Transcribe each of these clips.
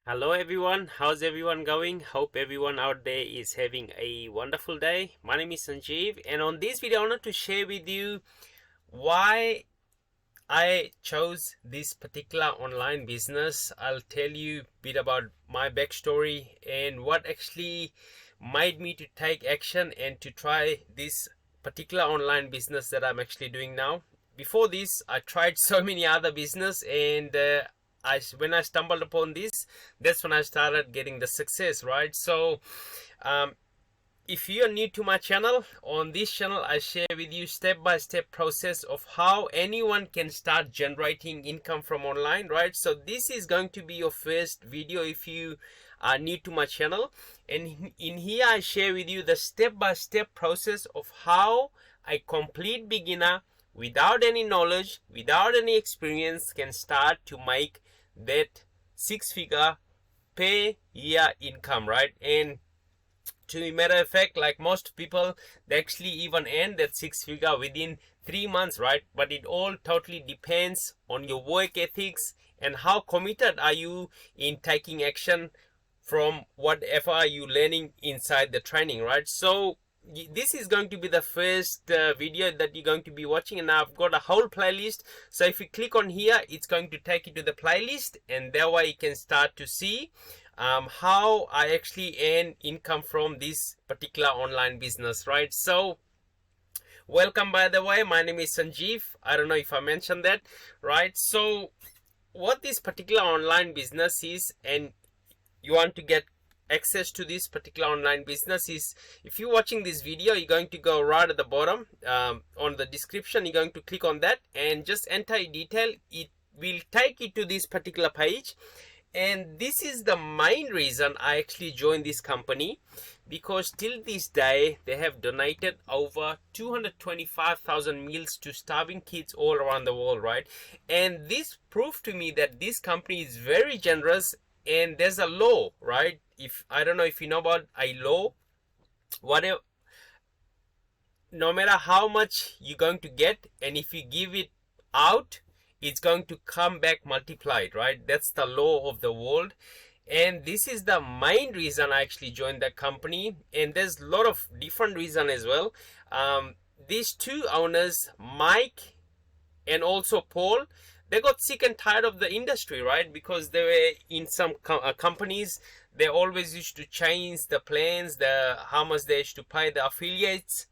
Hello everyone, how's everyone going? Hope everyone out there is having a wonderful day. My name is Sanjeev, and on this video I wanted to share with you why I chose this particular online business. I'll tell you a bit about my backstory and what actually made me to take action and to try this particular online business that I'm actually doing now. Before this, I tried so many other business, and when I stumbled upon this, that's when I started getting the success, right? So if you are new to my channel, on this channel I share with you step-by-step process of how anyone can start generating income from online, right? So this is going to be your first video if you are new to my channel, and in here I share with you the step-by-step process of how a complete beginner without any knowledge, without any experience, can start to make that six-figure per year income, right? And to be matter of fact, like most people, they actually even earn that six-figure within 3 months, right? But it all totally depends on your work ethics and how committed are you in taking action from whatever you're learning inside the training, right? So this is going to be the first video that you're going to be watching, and I've got a whole playlist. So if you click on here, it's going to take you to the playlist, and that way you can start to see how I actually earn income from this particular online business, right? So welcome, by the way. My name is Sanjeev. I don't know if I mentioned that, right? So what this particular online business is, and you want to get access to this particular online business, is if you're watching this video, you're going to go right at the bottom on the description. You're going to click on that and just enter a detail. It will take you to this particular page, and this is the main reason I actually joined this company, because till this day they have donated over 225,000 meals to starving kids all around the world, right? And this proved to me that this company is very generous. And there's a law, right? If I don't know if you know about a law, whatever, no matter how much you're going to get, and if you give it out, it's going to come back multiplied, right? That's the law of the world. And this is the main reason I actually joined the company. And there's a lot of different reasons as well. These two owners, Mike and also Paul, they got sick and tired of the industry, right? Because they were in some companies, they always used to change the plans, how much they used to pay the affiliates.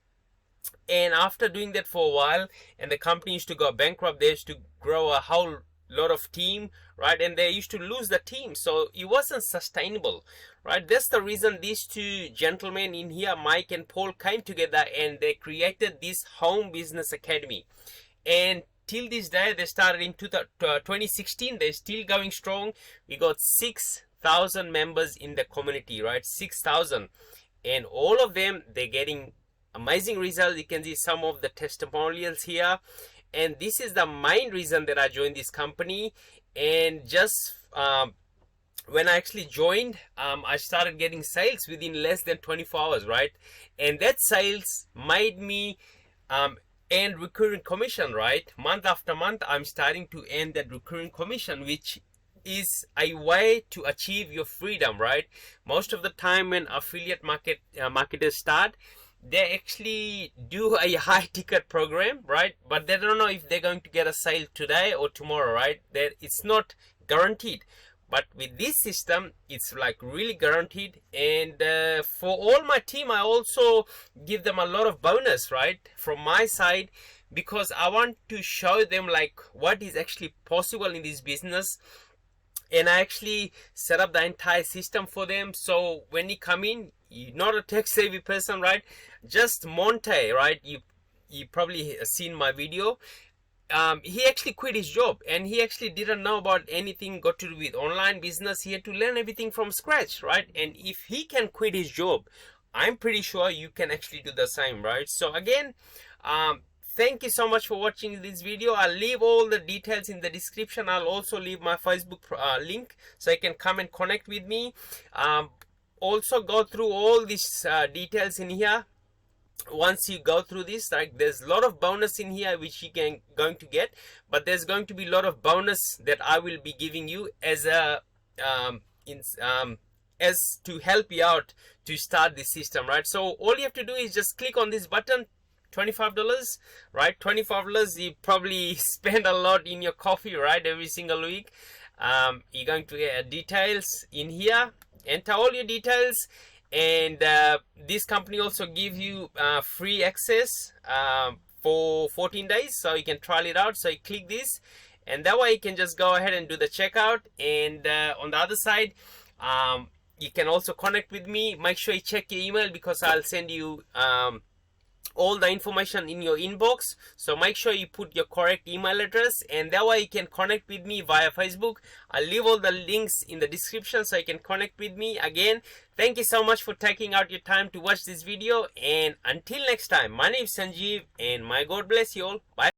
And after doing that for a while, and the company used to go bankrupt, they used to grow a whole lot of team, right? And they used to lose the team, so it wasn't sustainable, right? That's the reason these two gentlemen in here, Mike and Paul, came together and they created this home business academy. And till this day, they started in 2016. They're still going strong. We got 6,000 members in the community, right? 6,000, and all of them, they're getting amazing results. You can see some of the testimonials here, and this is the main reason that I joined this company. And just when I actually joined, I started getting sales within less than 24 hours, right? And that sales made me and recurring commission, right? Month after month, I'm starting to earn that recurring commission, which is a way to achieve your freedom, right? Most of the time when affiliate marketers start, they actually do a high ticket program, right? But they don't know if they're going to get a sale today or tomorrow, right? It's not guaranteed. But with this system, it's like really guaranteed. And for all my team, I also give them a lot of bonus, right, from my side, because I want to show them like what is actually possible in this business. And I actually set up the entire system for them. So when you come in, you're not a tech savvy person, right? Just Monte, right? You probably seen my video. He actually quit his job, and he actually didn't know about anything got to do with online business. He had to learn everything from scratch, right? And if he can quit his job, I'm pretty sure you can actually do the same, right? So again, thank you so much for watching this video. I'll leave all the details in the description. I'll also leave my Facebook link so you can come and connect with me. Also go through all these details in here. Once you go through this, like, there's a lot of bonus in here which you can going to get, but there's going to be a lot of bonus that I will be giving you as a as to help you out to start the system, right? So all you have to do is just click on this button, $25, right? $25. You probably spend a lot in your coffee, right? Every single week. You're going to get details in here, enter all your details, and this company also gives you free access for 14 days, so you can trial it out. So you click this, and that way you can just go ahead and do the checkout. And on the other side, you can also connect with me. Make sure you check your email, because I'll send you all the information in your inbox. So make sure you put your correct email address, and that way you can connect with me via Facebook. I'll leave all the links in the description so you can connect with me. Again, thank you so much for taking out your time to watch this video, and until next time, my name is Sanjeev, and my God bless you all. Bye.